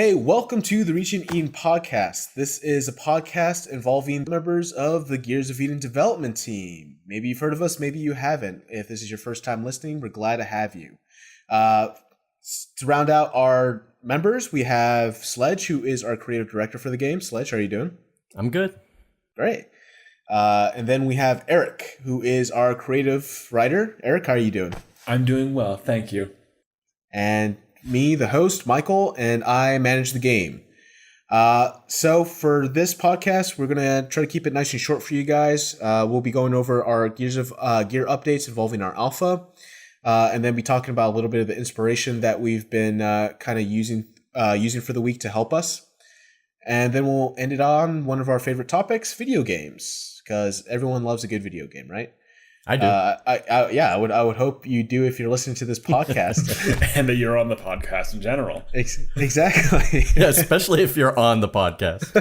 Hey, welcome to the Reach and Eden podcast. This is a podcast involving members of the Gears of Eden development team. Maybe you've heard of us, maybe you haven't. If this is your first time listening, we're glad to have you. To round out our members, we have Sledge, who is our creative director for the game. Sledge, how are you doing? I'm good. Great. And then we have Eric, who is our creative writer. Eric, how are you doing? I'm doing well, thank you. And me, the host, Michael, and I manage the game. So for this podcast, we're going to try to keep it nice and short for you guys. We'll be going over our gear updates involving our alpha, and then be talking about a little bit of the inspiration that we've been kind of using for the week to help us. And then we'll end it on one of our favorite topics, video games, because everyone loves a good video game, right? I do. I would hope you do if you're listening to this podcast, and that you're on the podcast in general. Exactly. Yeah, especially if you're on the podcast.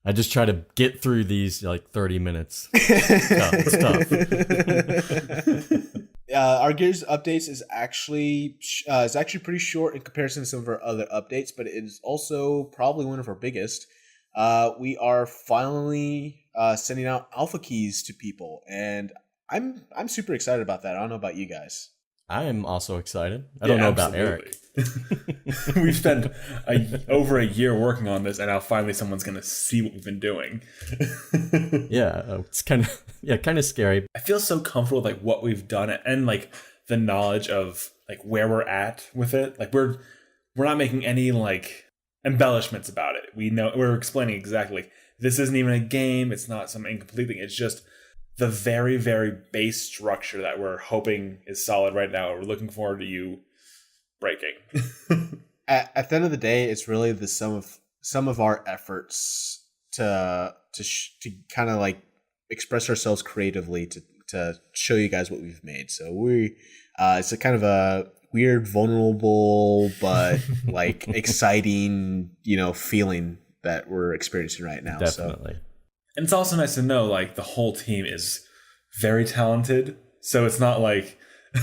I just try to get through these like 30 minutes. It's tough. Our Gears updates is actually pretty short in comparison to some of our other updates, but it is also probably one of our biggest. We are finally sending out alpha keys to people, and I'm super excited about that. I don't know about you guys. I am also excited. I don't know about Eric. We've spent over a year working on this, and now finally someone's going to see what we've been doing. Yeah, it's kind of scary. I feel so comfortable with like what we've done and like the knowledge of like where we're at with it. Like we're not making any like embellishments about it. We know we're explaining exactly like, this isn't even a game. It's not some incomplete thing. It's just the very, very base structure that we're hoping is solid right now. We're looking forward to you breaking. At the end of the day, it's really the sum of our efforts to kind of like express ourselves creatively to show you guys what we've made. So it's a kind of a weird, vulnerable, but like exciting, feeling that we're experiencing right now. Definitely. So. And it's also nice to know like the whole team is very talented. So it's not like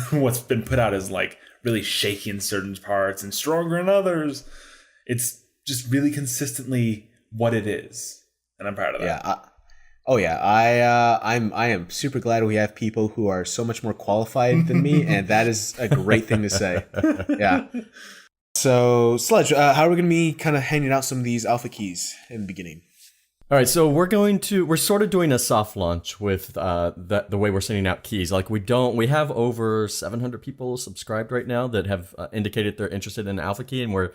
what's been put out is like really shaky in certain parts and stronger in others. It's just really consistently what it is. And I'm proud of that. Yeah. I am super glad we have people who are so much more qualified than me, and that is a great thing to say. Yeah. So, Sledge, how are we going to be kind of handing out some of these alpha keys in the beginning? All right, so we're sort of doing a soft launch with the way we're sending out keys. Like we have over 700 people subscribed right now that have indicated they're interested in alpha key, and we're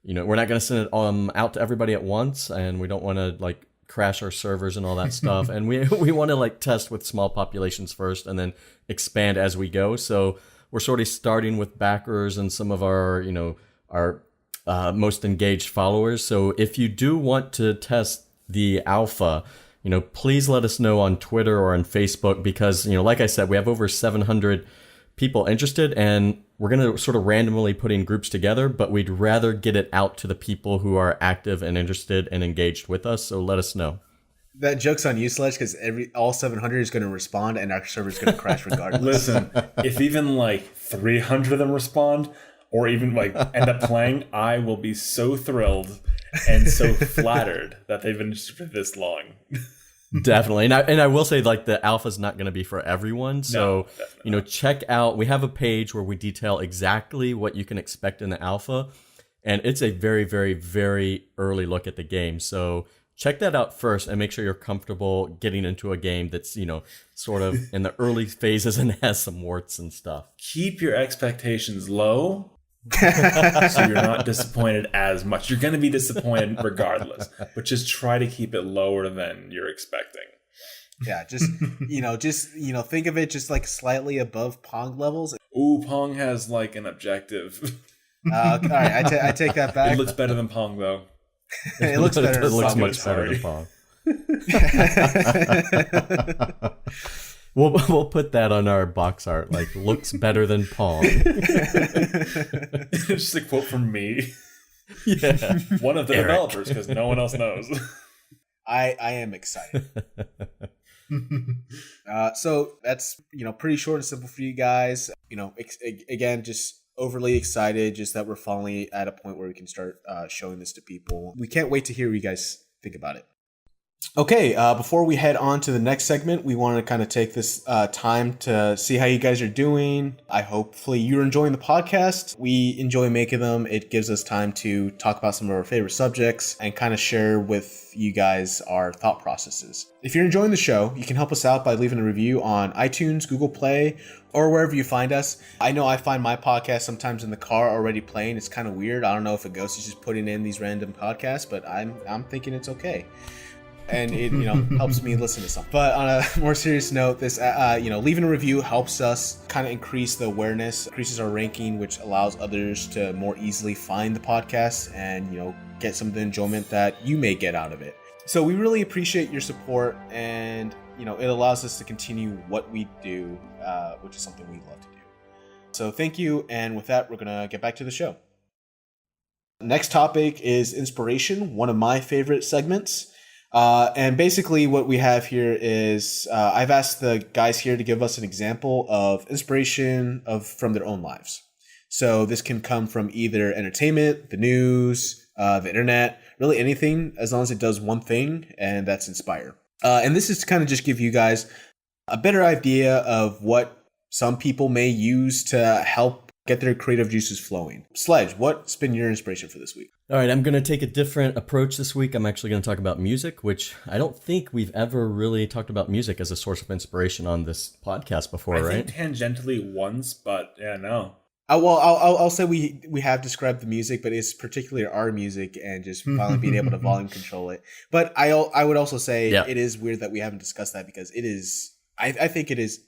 not going to send it out to everybody at once, and we don't want to like crash our servers and all that stuff. And we want to like test with small populations first and then expand as we go. So we're sort of starting with backers and some of our most engaged followers. So if you do want to test the alpha, please let us know on Twitter or on Facebook, because, like I said, we have over 700 people interested, and we're going to sort of randomly put in groups together, but we'd rather get it out to the people who are active and interested and engaged with us. So let us know. That joke's on you, Sledge, because all 700 is going to respond and our server's going to crash regardless. Listen, if even like 300 of them respond or even like end up playing, I will be so thrilled and so flattered that they've been interested for this long. Definitely. And I will say, like, the alpha is not going to be for everyone. So, check out, we have a page where we detail exactly what you can expect in the alpha. And it's a very, very, very early look at the game. So check that out first and make sure you're comfortable getting into a game that's, sort of in the early phases and has some warts and stuff. Keep your expectations low so you're not disappointed as much. You're going to be disappointed regardless, but just try to keep it lower than you're expecting. Yeah, just think of it just like slightly above Pong levels. Ooh, Pong has like an objective. All right, I take that back. It looks better than Pong, though. It looks better. It looks much better than Pong. We'll put that on our box art. Like, looks better than Pong. It's just a quote from me. Yeah, one of the developers, because no one else knows. I am excited. So that's pretty short and simple for you guys. Again, just overly excited just that we're finally at a point where we can start showing this to people. We can't wait to hear what you guys think about it. Okay, before we head on to the next segment, we want to kind of take this time to see how you guys are doing. Hopefully you're enjoying the podcast. We enjoy making them. It gives us time to talk about some of our favorite subjects and kind of share with you guys our thought processes. If you're enjoying the show, you can help us out by leaving a review on iTunes, Google Play, or wherever you find us. I know I find my podcast sometimes in the car already playing. It's kind of weird. I don't know if a ghost is just putting in these random podcasts, but I'm thinking it's okay. And it, helps me listen to something. But on a more serious note, this, leaving a review helps us kind of increase the awareness, increases our ranking, which allows others to more easily find the podcast and, get some of the enjoyment that you may get out of it. So we really appreciate your support, and, it allows us to continue what we do, which is something we love to do. So thank you. And with that, we're going to get back to the show. Next topic is inspiration, one of my favorite segments. And basically what we have here is I've asked the guys here to give us an example of inspiration from their own lives. So this can come from either entertainment, the news, the internet, really anything, as long as it does one thing, and that's inspire. And this is to kind of just give you guys a better idea of what some people may use to help get their creative juices flowing. Sledge, what's been your inspiration for this week? All right, I'm going to take a different approach this week. I'm actually going to talk about music, which I don't think we've ever really talked about music as a source of inspiration on this podcast before, right? I think tangentially once, but yeah, no. I'll say we have described the music, but it's particularly our music and just finally being able to volume control it. But I would also say It is weird that we haven't discussed that, because it is, I think it is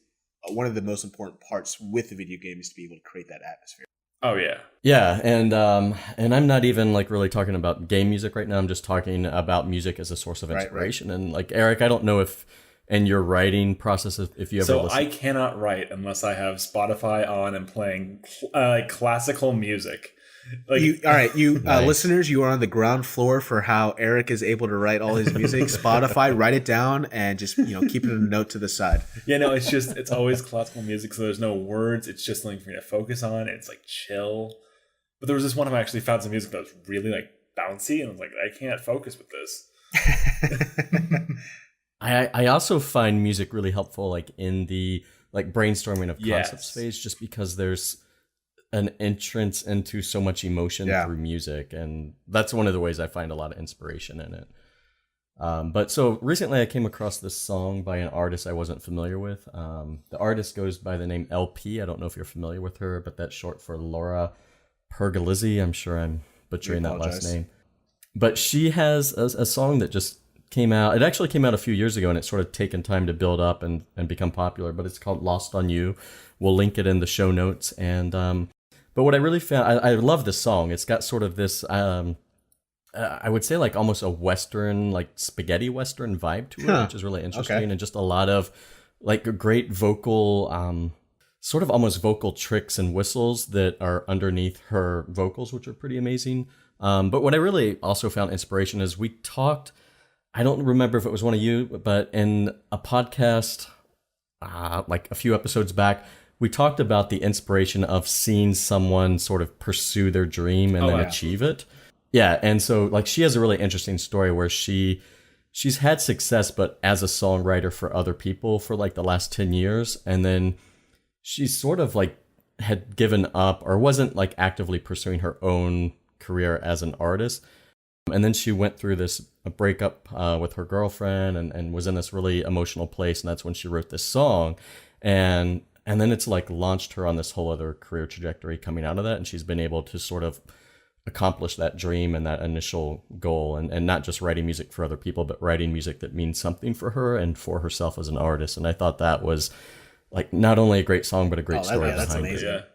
one of the most important parts with the video game is to be able to create that atmosphere. Oh yeah. Yeah, and I'm not even really talking about game music right now. I'm just talking about music as a source of inspiration. Right. And Eric, I don't know if in your writing process if you ever listen. I cannot write unless I have Spotify on and playing classical music. Nice. Listeners, you are on the ground floor for how Eric is able to write all his music. Spotify, write it down and just keep it in a note to the side. Yeah, no, it's always classical music, so there's no words. It's just something for me to focus on. It's chill. But there was this one time I actually found some music that was really bouncy, and I was like, I can't focus with this. I also find music really helpful in the brainstorming of concepts phase, just because there's an entrance into so much emotion through music, and that's one of the ways I find a lot of inspiration in it. But so recently I came across this song by an artist I wasn't familiar with. The artist goes by the name LP. I don't know if you're familiar with her, but that's short for Laura Pergolizzi. I'm sure I'm butchering that last name. But she has a song that just came out. It actually came out a few years ago, and it's sort of taken time to build up and become popular, but it's called Lost on You. We'll link it in the show notes. And but what I really found, I love this song. It's got sort of this, I would say almost a Western, spaghetti Western vibe to it, which is really interesting. Okay. And just a lot of great vocal, sort of almost vocal tricks and whistles that are underneath her vocals, which are pretty amazing. But what I really also found inspiration is we talked, I don't remember if it was one of you, but in a podcast, a few episodes back, we talked about the inspiration of seeing someone sort of pursue their dream and then achieve it. Yeah, and so she has a really interesting story where she's had success, but as a songwriter for other people for the last 10 years, and then she's sort of had given up or wasn't actively pursuing her own career as an artist. And then she went through this breakup with her girlfriend and was in this really emotional place, and that's when she wrote this song. And then it's launched her on this whole other career trajectory coming out of that. And she's been able to sort of accomplish that dream and that initial goal, and not just writing music for other people, but writing music that means something for her and for herself as an artist. And I thought that was not only a great song, but a great story behind it.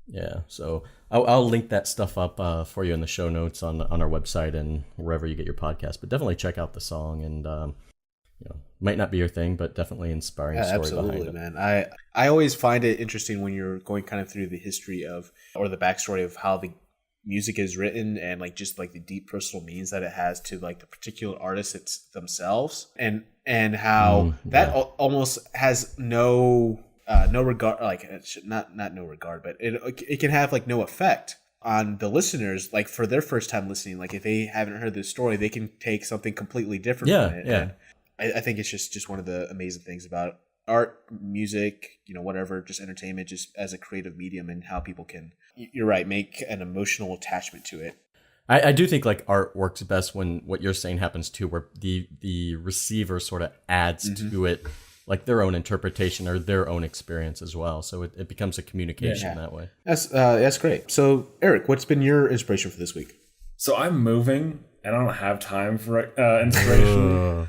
Yeah. So I'll link that stuff up for you in the show notes on our website and wherever you get your podcast, but definitely check out the song. And, might not be your thing, but definitely inspiring story behind it. Absolutely, man. I always find it interesting when you're going kind of through the history of, or the backstory of how the music is written, and just the deep personal meanings that it has to the particular artists themselves, and how that almost has no no regard, like it should, not no regard, but it can have like no effect on the listeners, like for their first time listening. Like if they haven't heard this story, they can take something completely different from it. Yeah. And I think it's just one of the amazing things about art, music, whatever, just entertainment, just as a creative medium, and how people can, you're right, make an emotional attachment to it. I do think like art works best when what you're saying happens too, where the receiver sort of adds to it like their own interpretation or their own experience as well. So it becomes a communication that way. That's great. So Eric, what's been your inspiration for this week? So I'm moving and I don't have time for inspiration.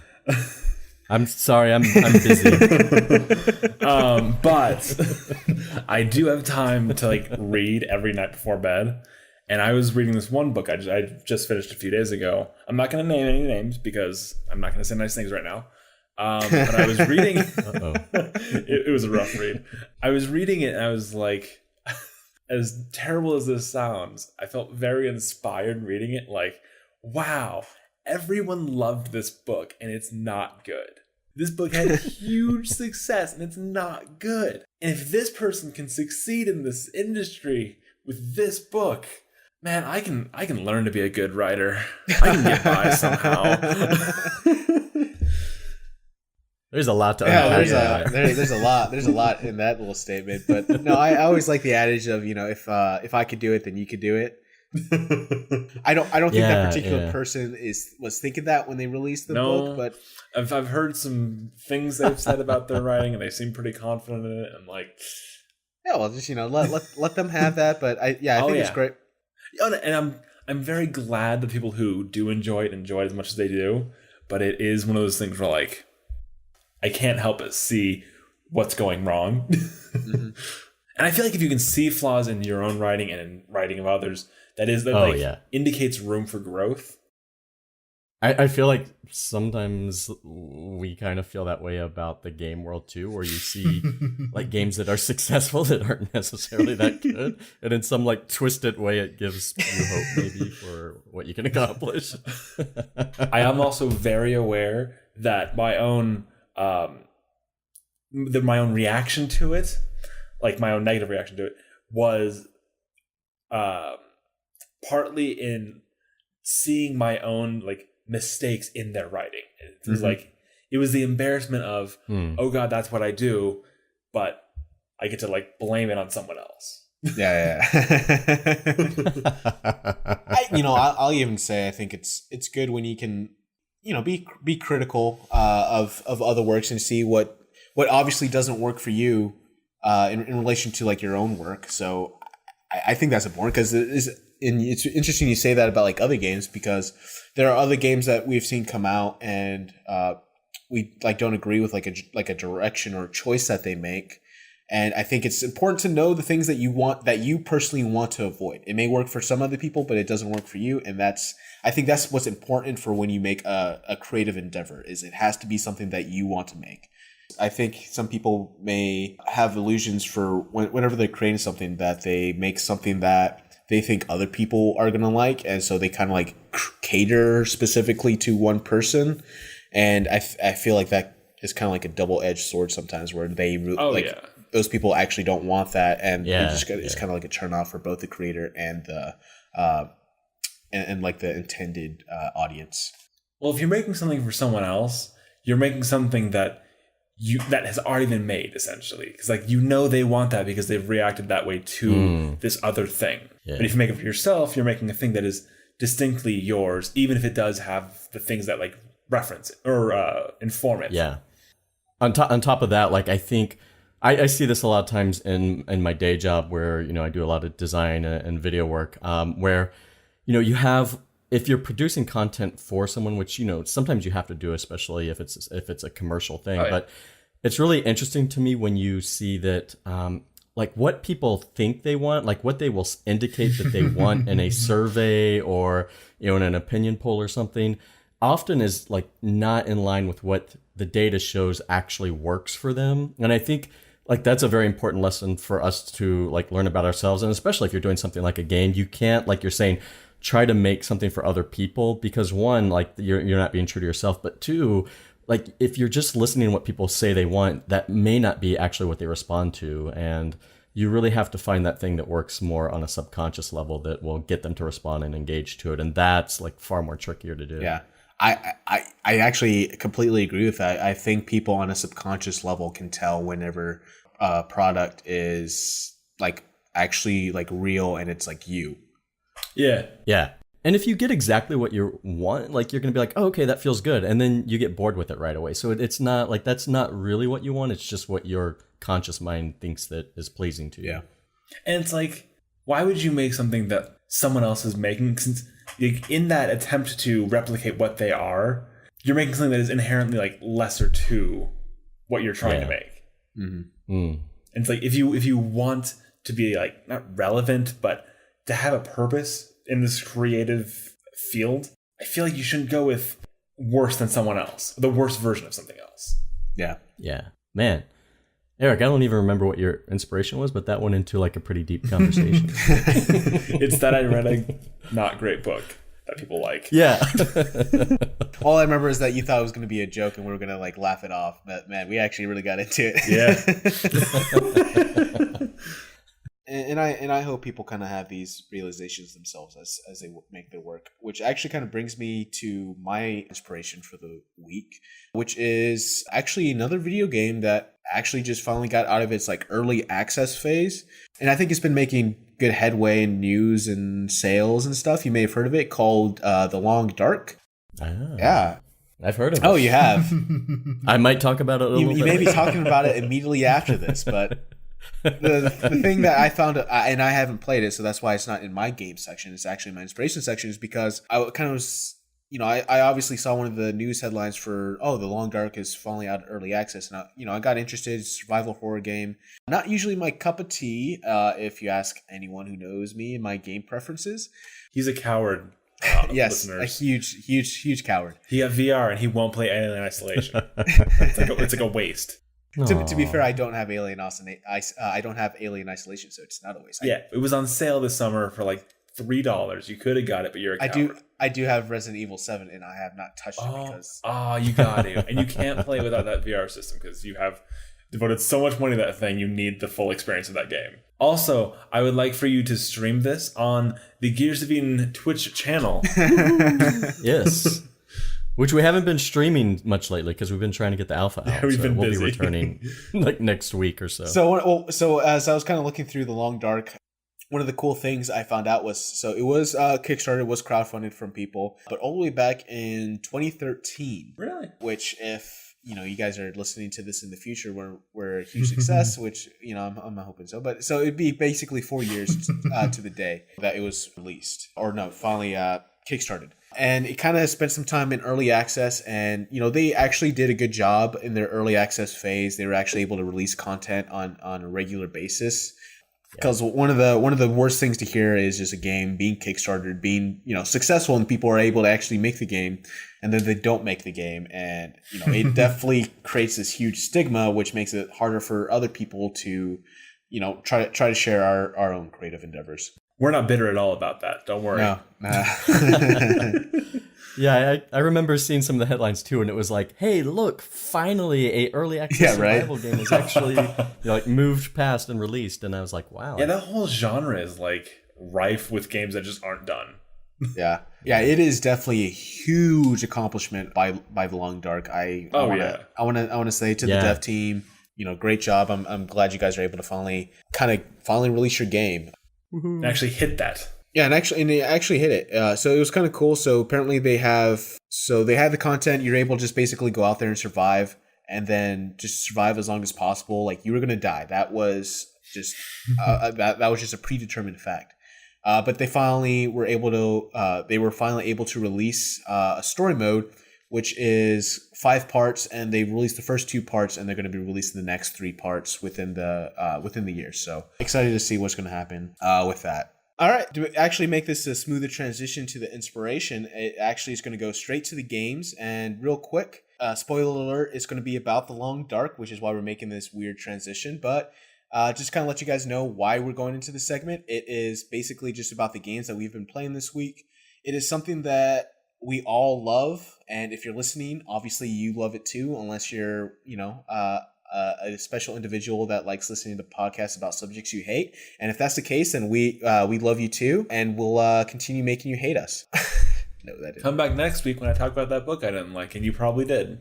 I'm sorry, I'm busy. But I do have time to like read every night before bed. And I was reading this one book I just finished a few days ago. I'm not going to name any names because I'm not going to say nice things right now. But I was reading. It was a rough read. I was reading it and I was like, as terrible as this sounds, I felt very inspired reading it. Like, wow, everyone loved this book and it's not good. This book had huge success and it's not good. And if this person can succeed in this industry with this book, man, I can learn to be a good writer. I can get by somehow. There's a lot to unpack. There's a lot in that little statement. But no, I always like the adage of, if I could do it, then you could do it. I don't think that particular person was thinking that when they released the book, but I've heard some things they've said about their writing and they seem pretty confident in it. I'm like, yeah, well, just let them have that. But I think it's great. And I'm very glad that people who do enjoy it as much as they do. But it is one of those things where like I can't help but see what's going wrong. Mm-hmm. And I feel like if you can see flaws in your own writing and in writing of others, that indicates room for growth. I feel like sometimes we kind of feel that way about the game world too, where you see like games that are successful that aren't necessarily that good, and in some like twisted way it gives you hope maybe for what you can accomplish. I am also very aware that my own reaction to it, like my own negative reaction to it, was partly in seeing my own like mistakes in their writing. It was like it was the embarrassment of oh god, that's what I do, but I get to like blame it on someone else. Yeah. I'll even say I think it's good when you can be critical of other works and see what obviously doesn't work for you in relation to like your own work. So I think that's important because it's interesting you say that about like other games, because there are other games that we've seen come out and we like don't agree with like a direction or choice that they make. And I think it's important to know the things that you personally want to avoid. It may work for some other people, but it doesn't work for you. And I think that's what's important for when you make a creative endeavor, is it has to be something that you want to make. I think some people may have illusions for whenever they're creating something, that they make something that they think other people are going to like. And so they kind of like cater specifically to one person. And I feel like that is kind of like a double-edged sword sometimes, where they those people actually don't want that. And it's kind of like a turn off for both the creator and the and like the intended audience. Well, if you're making something for someone else, you're making something that has already been made, essentially, because like they want that because they've reacted that way to this other thing. But if you make it for yourself, you're making a thing that is distinctly yours, even if it does have the things that like reference it or inform it. Yeah. On top of that, like I think I see this a lot of times in my day job, where I do a lot of design and video work, where you have, if you're producing content for someone, which sometimes you have to do, especially if it's a commercial thing. But it's really interesting to me when you see that like what people think they want, like what they will indicate that they want in a survey or in an opinion poll or something, often is like not in line with what the data shows actually works for them. And I think like that's a very important lesson for us to like learn about ourselves, and especially if you're doing something like a game, you can't, like you're saying, try to make something for other people, because one, like you're not being true to yourself, but two, like if you're just listening to what people say they want, that may not be actually what they respond to. And you really have to find that thing that works more on a subconscious level that will get them to respond and engage to it. And that's like far more trickier to do. Yeah. I actually completely agree with that. I think people on a subconscious level can tell whenever a product is like actually like real and it's like you. Yeah. Yeah. And if you get exactly what you want, like you're going to be like, oh, okay, that feels good. And then you get bored with it right away. So it's not like that's not really what you want. It's just what your conscious mind thinks that is pleasing to you. Yeah. And it's like, why would you make something that someone else is making? Since like, in that attempt to replicate what they are, you're making something that is inherently like lesser to what you're trying to make. Mm-hmm. And it's like if you want to be like not relevant, but to have a purpose in this creative field, I feel like you shouldn't go with worse than someone else, the worst version of something else. Yeah. Yeah. Man. Eric, I don't even remember what your inspiration was, but that went into like a pretty deep conversation. It's that I read a not great book that people like. Yeah. All I remember is that you thought it was going to be a joke and we were going to like laugh it off. But man, we actually really got into it. Yeah. And I hope people kind of have these realizations themselves as they make their work, which actually kind of brings me to my inspiration for the week, which is actually another video game that actually just finally got out of its like early access phase. And I think it's been making good headway in news and sales and stuff. You may have heard of it, called The Long Dark. Ah, Yeah. I've heard of it. Oh, you have. I might talk about it a little bit. You may be talking about it immediately after this, but the thing that I found, and I haven't played it, so that's why it's not in my game section, it's actually my inspiration section, is because I kind of was, I obviously saw one of the news headlines for, The Long Dark is finally out early access, and I got interested. It's a survival horror game. Not usually my cup of tea, if you ask anyone who knows me and my game preferences. He's a coward. Yes, listeners. a huge coward. He got VR and he won't play Alien Isolation. It's like a waste. To be fair, I don't have Alien Isolation, so it's not a waste. Yeah, it was on sale this summer for like $3. You could have got it, but you're a coward. I do have Resident Evil 7, and I have not touched it because... Oh, you got to. And you can't play without that VR system because you have devoted so much money to that thing, you need the full experience of that game. Also, I would like for you to stream this on the Gears of Eden Twitch channel. Yes. Which we haven't been streaming much lately because we've been trying to get the alpha out. Yeah, we've been we'll busy. be returning like next week or so. So as I was kind of looking through The Long Dark, one of the cool things I found out was, it was Kickstarter, was crowdfunded from people, but all the way back in 2013. Really? Which, if you guys are listening to this in the future, we're a huge success, which I'm hoping so. But so it'd be basically 4 years to the day that it was released, or no, finally kickstarted. And it kind of spent some time in early access, and they actually did a good job in their early access phase. They were actually able to release content on a regular basis. Because one of the worst things to hear is just a game being kickstarted, being successful, and people are able to actually make the game, and then they don't make the game, and it definitely creates this huge stigma, which makes it harder for other people to try to share our own creative endeavors. We're not bitter at all about that. Don't worry. No. Yeah, I remember seeing some of the headlines too, and it was like, "Hey, look! Finally, a early access survival game is actually like moved past and released." And I was like, "Wow!" Yeah, that whole genre is like rife with games that just aren't done. Yeah, it is definitely a huge accomplishment by The Long Dark. I want to say to the dev team, great job. I'm glad you guys are able to finally release your game. And actually hit that. Yeah, and they actually hit it. So it was kind of cool. So apparently they have the content. You're able to just basically go out there and survive, and then just survive as long as possible. Like, you were gonna die. That was just that was just a predetermined fact. But they finally were able to release a story mode, which is 5 parts, and they released the first 2 parts, and they're going to be releasing the next 3 parts within the year. So excited to see what's going to happen with that. All right, to actually make this a smoother transition to the inspiration, it actually is going to go straight to the games. And real quick, spoiler alert, it's going to be about The Long Dark, which is why we're making this weird transition. But just kind of let you guys know why we're going into this segment. It is basically just about the games that we've been playing this week. It is something that we all love, and if you're listening, obviously you love it too, unless you're, a special individual that likes listening to podcasts about subjects you hate. And if that's the case, then we love you too, and we'll continue making you hate us. No, that didn't. Come back next week when I talk about that book I didn't like, and you probably did.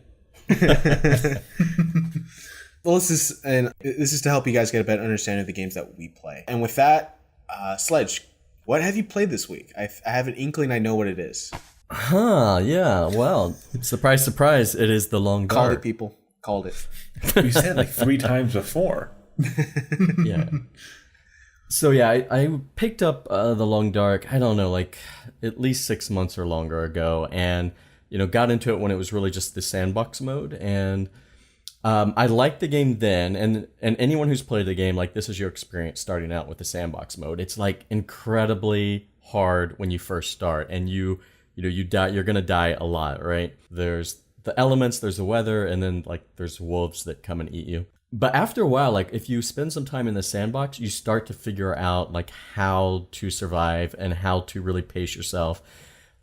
Well, this is to help you guys get a better understanding of the games that we play. And with that, Sledge, what have you played this week? I have an inkling I know what it is. Yeah. Well, surprise, surprise, it is The Long Dark. Called it, people. Called it. You said it like 3 times before. Yeah. So yeah, I picked up The Long Dark, I don't know, like at least 6 months or longer ago, and got into it when it was really just the sandbox mode, and I liked the game then, and anyone who's played the game, like, this is your experience starting out with the sandbox mode. It's like incredibly hard when you first start, and you die, you're gonna die a lot, right? There's the elements, there's the weather, and then like there's wolves that come and eat you. But after a while, like if you spend some time in the sandbox, you start to figure out like how to survive and how to really pace yourself.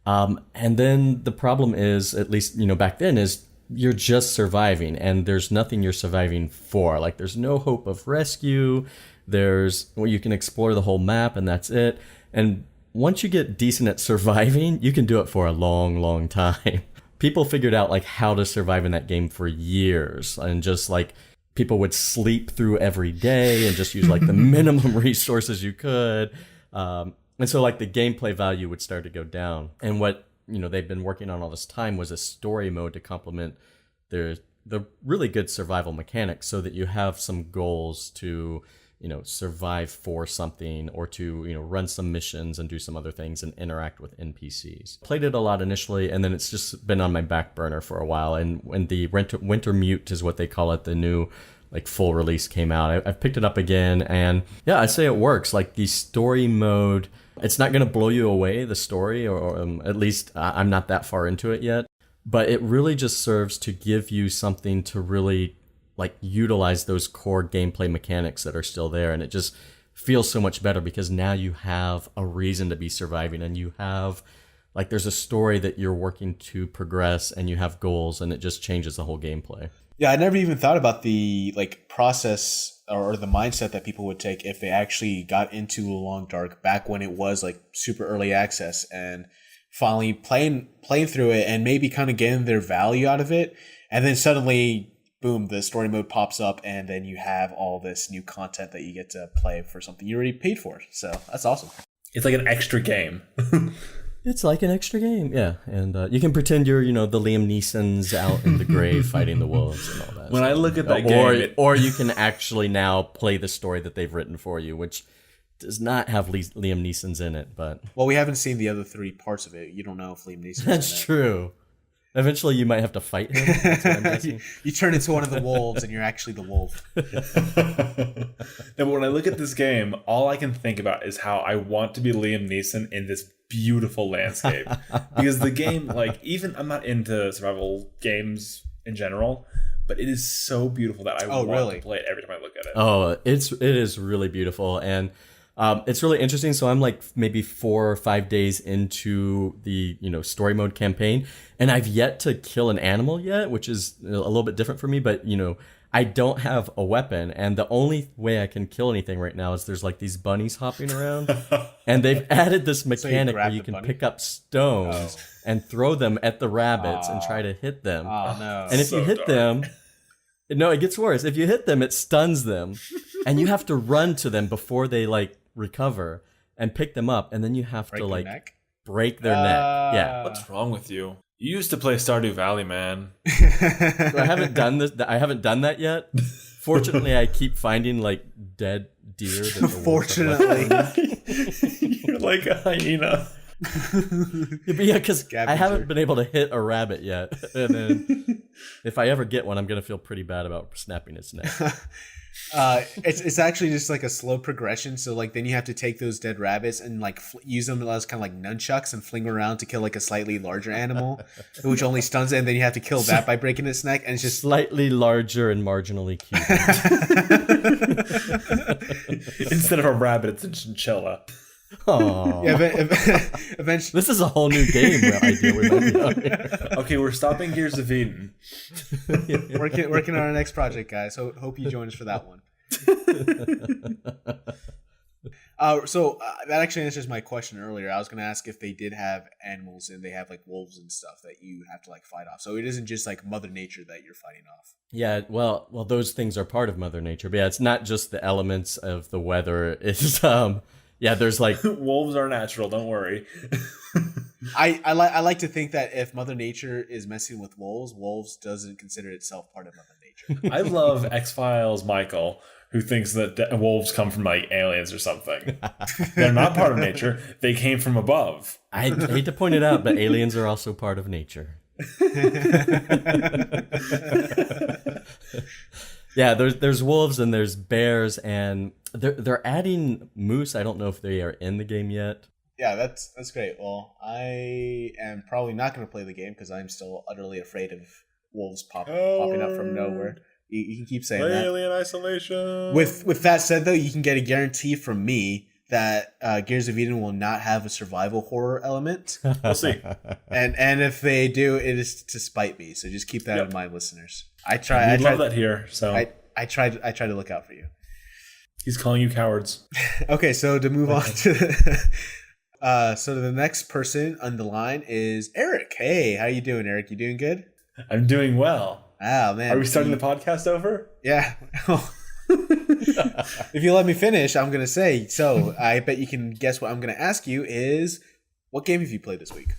And then the problem is, at least back then, is you're just surviving, and there's nothing you're surviving for. Like there's no hope of rescue. You can explore the whole map, and that's it. And once you get decent at surviving, you can do it for a long, long time. People figured out like how to survive in that game for years, and just like people would sleep through every day and just use like the minimum resources you could. And so like the gameplay value would start to go down. And what they've been working on all this time was a story mode to complement the really good survival mechanics, so that you have some goals to survive for something, or to run some missions and do some other things and interact with NPCs. Played it a lot initially, and then it's just been on my back burner for a while. And when the Winter Mute is what they call it, the new like full release came out, I've picked it up again, and yeah, I'd say it works. Like the story mode, it's not going to blow you away, the story, or at least I'm not that far into it yet, but it really just serves to give you something to really like utilize those core gameplay mechanics that are still there. And it just feels so much better because now you have a reason to be surviving, and you have like there's a story that you're working to progress, and you have goals, and it just changes the whole gameplay. Yeah, I never even thought about the like process or the mindset that people would take if they actually got into The Long Dark back when it was like super early access, and finally playing through it and maybe kind of getting their value out of it, and then suddenly boom, the story mode pops up, and then you have all this new content that you get to play for something you already paid for. So that's awesome. It's like an extra game. It's like an extra game, yeah. And you can pretend you're, the Liam Neesons out in the grave fighting the wolves and all that. When I look at that game... Or you can actually now play the story that they've written for you, which does not have Liam Neeson's in it, but... Well, we haven't seen the other 3 parts of it. You don't know if Liam Neeson's in it. That's true. Eventually, you might have to fight him. That's what I'm guessing. You turn into one of the wolves, and you're actually the wolf. No, but when I look at this game, all I can think about is how I want to be Liam Neeson in this beautiful landscape. Because the game, like, even I'm not into survival games in general, but it is so beautiful that I want to play it every time I look at it. Oh, it is really beautiful, and it's really interesting. So I'm like maybe 4 or 5 days into the story mode campaign, and I've yet to kill an animal yet, which is a little bit different for me. But I don't have a weapon, and the only way I can kill anything right now is there's like these bunnies hopping around, and they've added this mechanic where you can pick up stones and throw them at the rabbits and try to hit them. Oh no! And if you hit them, no, it gets worse. If you hit them, it stuns them, and you have to run to them before they like recover and pick them up, and then you have to like break their neck. Yeah. What's wrong with you? You used to play Stardew Valley, man. So I haven't done that yet. Fortunately, I keep finding like dead deer. Fortunately, you're like a hyena. Yeah, because I haven't been able to hit a rabbit yet, and then if I ever get one, I'm gonna feel pretty bad about snapping its neck. It's actually just like a slow progression. So like then you have to take those dead rabbits and like use them as kind of like nunchucks and fling around to kill like a slightly larger animal, which only stuns it, and then you have to kill that by breaking its neck, and it's just slightly larger and marginally cute. Instead of a rabbit, it's a chinchilla. Oh, Yeah, eventually. this is a whole new game idea we might be on here. Okay, we're stopping Gears of Eden. Working on our next project, guys. So hope you join us for that one. That actually answers my question earlier. I was going to ask if they did have animals and they have like wolves and stuff that you have to like fight off. So it isn't just like Mother Nature that you're fighting off. Yeah, well, those things are part of Mother Nature, but yeah, it's not just the elements of the weather. It's yeah, there's like Wolves are natural. Don't worry. I like to think that if Mother Nature is messing with wolves doesn't consider itself part of Mother Nature. I love X-Files Michael, who thinks that wolves come from like aliens or something. They're not part of nature. They came from above. I hate to point it out, but aliens are also part of nature. Yeah, there's wolves and there's bears, and they're adding moose. I don't know if they are in the game yet. Yeah, that's great. Well, I am probably not going to play the game because I'm still utterly afraid of wolves popping up from nowhere. You can keep saying that. Alien isolation. With that said, though, you can get a guarantee from me that Gears of Eden will not have a survival horror element. We'll see. And if they do, it is to spite me. So just keep that in mind, listeners. I love that here. So I try to look out for you. He's calling you cowards. Okay, so to move on to the next person on the line is Eric. Hey, how you doing, Eric? You doing good? I'm doing well. Oh man, Are we starting the podcast over? Yeah. If you let me finish, I'm gonna say. So I bet you can guess what I'm gonna ask you is, what game have you played this week?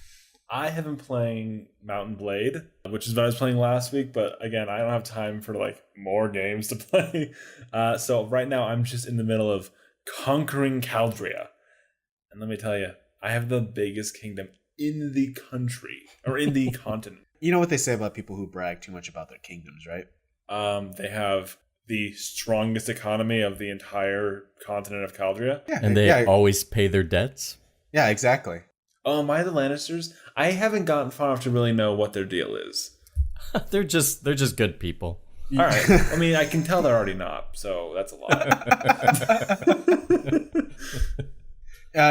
I have been playing Mountain Blade, which is what I was playing last week. But again, I don't have time for like more games to play. So right now, I'm just in the middle of conquering Caldria, and let me tell you, I have the biggest kingdom in the country or in the continent. You know what they say about people who brag too much about their kingdoms, right? They have the strongest economy of the entire continent of Caldria. Yeah, And they always pay their debts. Yeah, exactly. Oh, am I the Lannisters? I haven't gotten far enough to really know what their deal is. They're just good people. All right. I mean, I can tell they're already not, so that's a lot.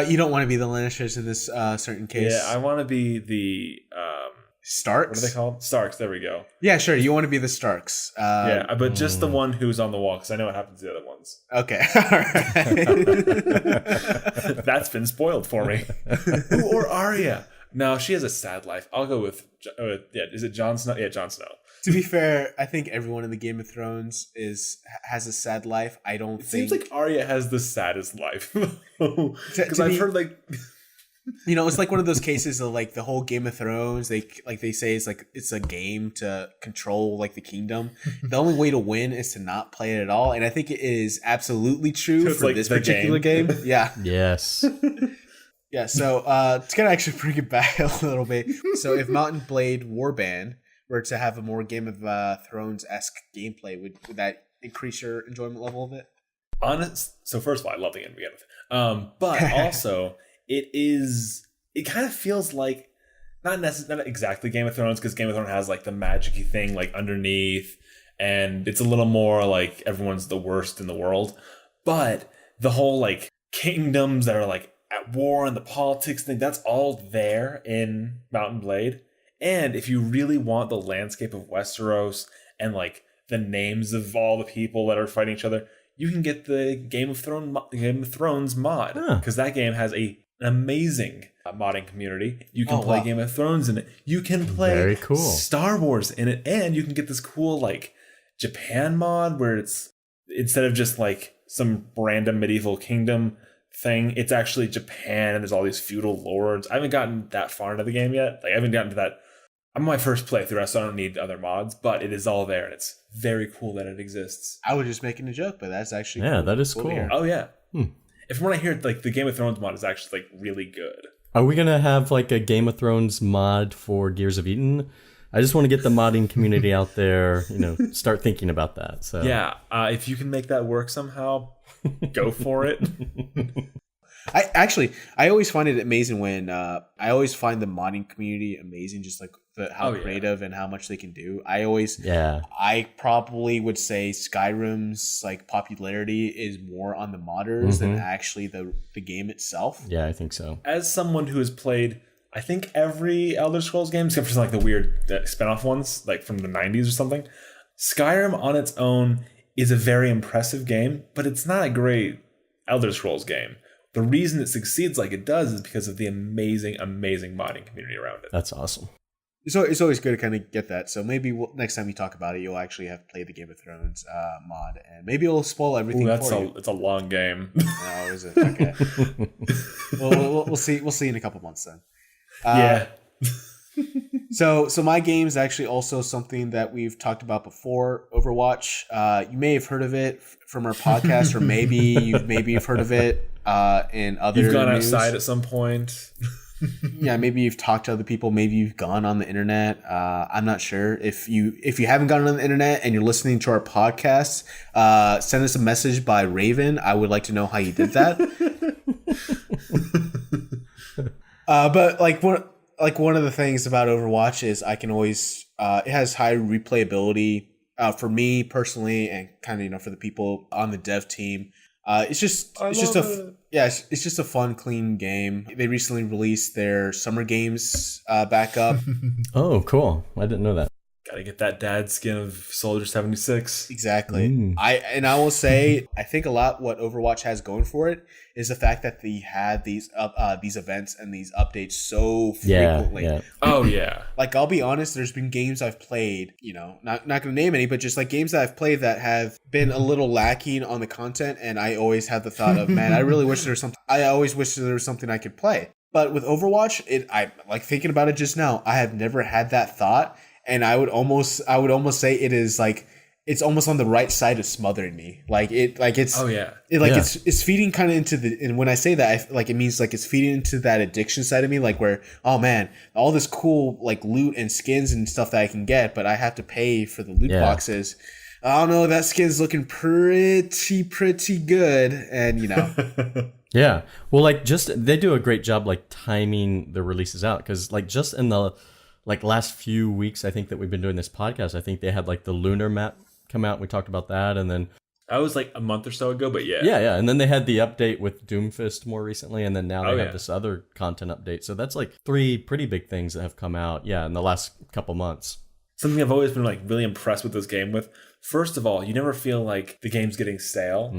You don't want to be the Lannisters in this certain case. Yeah, I want to be the Starks. What are they called? Starks. There we go. Yeah, sure. You want to be the Starks. Yeah, but just the one who's on the wall, because I know what happens to the other ones. Okay. All right. That's been spoiled for me. Ooh, or Arya. No, she has a sad life. I'll go with is it Jon Snow? Yeah, Jon Snow. To be fair, I think everyone in the Game of Thrones has a sad life. I don't think. Seems like Arya has the saddest life. Because I've heard like. You know, it's like one of those cases of like the whole Game of Thrones. They say it's a game to control like the kingdom. The only way to win is to not play it at all, and I think it is absolutely true for like this particular game. Yeah. Yes. Yeah. So to kind of actually bring it back a little bit. So if Mountain Blade Warband were to have a more Game of Thrones-esque gameplay, would that increase your enjoyment level of it? So first of all, I love the game to begin with, but also. It kind of feels like not exactly Game of Thrones, because Game of Thrones has like the magic-y thing like underneath, and it's a little more like everyone's the worst in the world. But the whole like kingdoms that are like at war and the politics thing, that's all there in Mountain Blade. And if you really want the landscape of Westeros and like the names of all the people that are fighting each other, you can get the Game of Thrones mod, because that game has an amazing modding community. You can play Game of Thrones in it. You can play Very cool. Star Wars in it, and you can get this cool like Japan mod where it's instead of just like some random medieval kingdom thing, it's actually Japan, and there's all these feudal lords. I haven't gotten that far into the game yet. Like I haven't gotten to that. I'm on my first playthrough, so I don't need other mods, but it is all there, and it's very cool that it exists. I was just making a joke, but that's actually cool. That is cool. Oh yeah. If when I hear like the Game of Thrones mod is actually like really good. Are we gonna have like a Game of Thrones mod for Gears of Eden? I just want to get the modding community out there, start thinking about that. So yeah, if you can make that work somehow, go for it. I always find it amazing when I always find the modding community amazing, just like how creative and how much they can do. I probably would say Skyrim's like popularity is more on the modders than actually the game itself. Yeah, I think so. As someone who has played, I think every Elder Scrolls game, except for like the weird spin-off ones, like from the 90s or something, Skyrim on its own is a very impressive game, but it's not a great Elder Scrolls game. The reason it succeeds like it does is because of the amazing, amazing modding community around it. That's awesome. So it's always good to kind of get that. So maybe next time you talk about it, you'll actually have played the Game of Thrones mod, and maybe it'll spoil everything for you. It's a long game. Oh, is it? Okay. We'll see. We'll see in a couple months then. Yeah. So my game is actually also something that we've talked about before, Overwatch. You may have heard of it from our podcast, or maybe you've heard of it in other You've gone news. outside at some point. Yeah, maybe you've talked to other people. Maybe you've gone on the internet. I'm not sure. If you haven't gone on the internet and you're listening to our podcast, send us a message by Raven. I would like to know how you did that. But one of the things about Overwatch is I can always it has high replayability for me personally, and kind of for the people on the dev team. It's just a fun, clean game. They recently released their summer games back up. Oh, cool! I didn't know that. Gotta get that dad skin of Soldier 76. Exactly. I will say I think a lot what Overwatch has going for it is the fact that they had these events and these updates so frequently. Yeah. Oh yeah. Like, I'll be honest, there's been games I've played, not going to name any, but just like games that I've played that have been a little lacking on the content, and I always had the thought of, man, I really wish there was something. I always wish there was something I could play. But with Overwatch, I like thinking about it just now. I have never had that thought. And I would almost say it is like it's almost on the right side of smothering me. It's feeding kind of into the. And when I say that, it means like it's feeding into that addiction side of me. Like where, oh man, all this cool like loot and skins and stuff that I can get, but I have to pay for the loot boxes. I don't know, that skin's looking pretty good, and Yeah, well, like they do a great job like timing the releases out, because like just in the last few weeks, I think that we've been doing this podcast, I think they had like the lunar map come out. We talked about that, and then that was like a month or so ago, but yeah. Yeah, and then they had the update with Doomfist more recently, and then now they have this other content update. So that's like 3 pretty big things that have come out, in the last couple months. Something I've always been like really impressed with this game with. First of all, you never feel like the game's getting stale.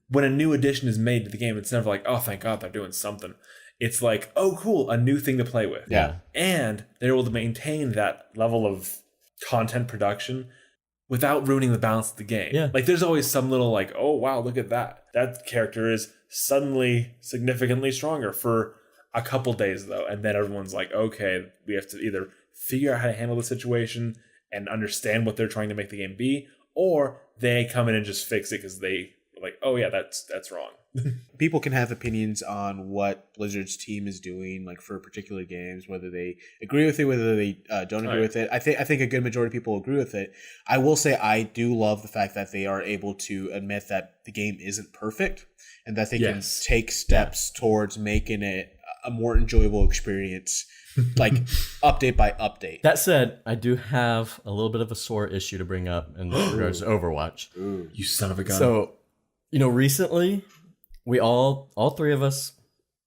When a new addition is made to the game, it's never like, oh, thank God they're doing something. It's like, oh, cool, a new thing to play with. Yeah. And they're able to maintain that level of content production without ruining the balance of the game. Yeah. Like, there's always some little like, oh, wow, look at that. That character is suddenly significantly stronger for a couple days, though. And then everyone's like, okay, we have to either figure out how to handle the situation and understand what they're trying to make the game be, or they come in and just fix it because they like, oh, yeah, that's wrong. People can have opinions on what Blizzard's team is doing, like for particular games, whether they agree with it, whether they don't agree with it. I think a good majority of people agree with it. I will say I do love the fact that they are able to admit that the game isn't perfect, and that they can take steps towards making it a more enjoyable experience, like update by update. That said, I do have a little bit of a sore issue to bring up in regards to Overwatch. Ooh. You son of a gun. So, recently, we all 3 of us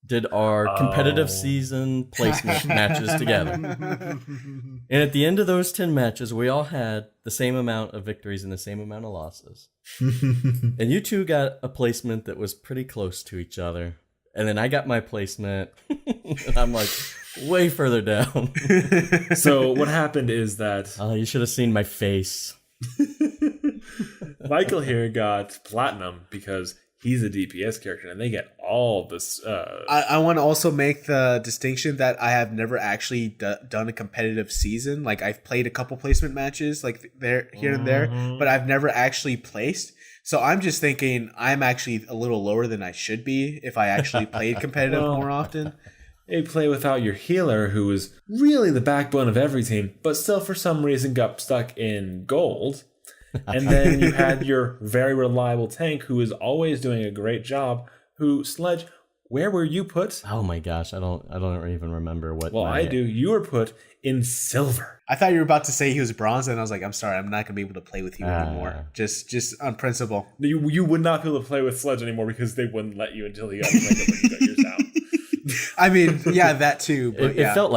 did our competitive season placement matches together. And at the end of those 10 matches, we all had the same amount of victories and the same amount of losses. And you two got a placement that was pretty close to each other. And then I got my placement, and I'm like way further down. So what happened is that... you should have seen my face. Michael here got platinum because he's a DPS character, and they get all this. I want to also make the distinction that I have never actually done a competitive season. Like, I've played a couple placement matches, like here and there, but I've never actually placed. So I'm just thinking I'm actually a little lower than I should be if I actually played competitive more often. You play without your healer, who is really the backbone of every team, but still for some reason got stuck in gold. And then you had your very reliable tank, who is always doing a great job, who, Sledge, Where were you put? Oh my gosh, I don't even remember what. Well, I do. You were put in silver. I thought you were about to say he was bronze, and I was like, I'm sorry, I'm not gonna be able to play with you anymore. Just on principle. You would not be able to play with Sledge anymore because they wouldn't let you until he got yours down. I mean, yeah, that too. But it felt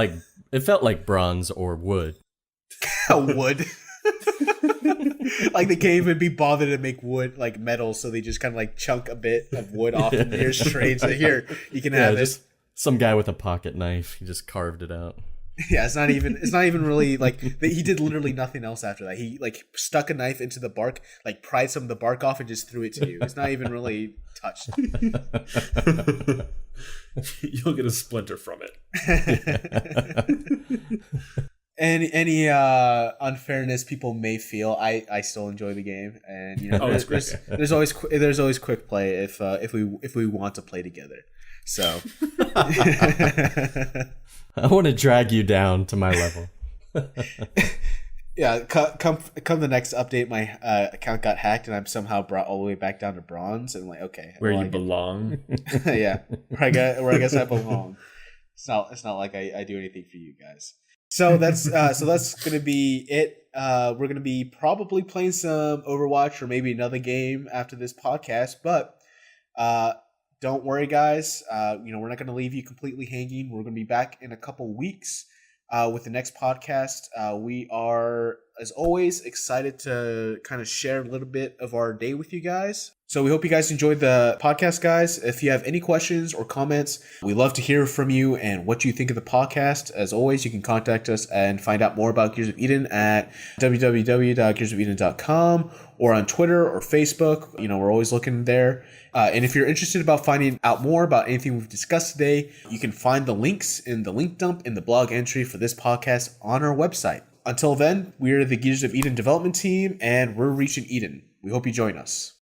like bronze or wood. Wood. Like they can't even be bothered to make wood like metal, so they just kind of like chunk a bit of wood off the nearest trade. So here, you can have just it. Some guy with a pocket knife. He just carved it out. Yeah, it's not even really like he did literally nothing else after that. He like stuck a knife into the bark, like pried some of the bark off and just threw it to you. It's not even really touched. You'll get a splinter from it. Any unfairness people may feel, I still enjoy the game, and you know there's always quick play if we want to play together. So I want to drag you down to my level. Yeah, come the next update, my account got hacked and I'm somehow brought all the way back down to bronze, and I'm like, okay, where you belong. Yeah, where I guess I belong. It's not like I do anything for you guys. So that's gonna be it. We're gonna be probably playing some Overwatch or maybe another game after this podcast, but don't worry, guys. We're not gonna leave you completely hanging. We're gonna be back in a couple weeks with the next podcast. We are, as always, excited to kind of share a little bit of our day with you guys. So we hope you guys enjoyed the podcast, guys. If you have any questions or comments, we love to hear from you and what you think of the podcast. As always, you can contact us and find out more about Gears of Eden at www.gearsofeden.com or on Twitter or Facebook. We're always looking there. And if you're interested about finding out more about anything we've discussed today, you can find the links in the link dump in the blog entry for this podcast on our website. Until then, we're the Gears of Eden development team, and we're reaching Eden. We hope you join us.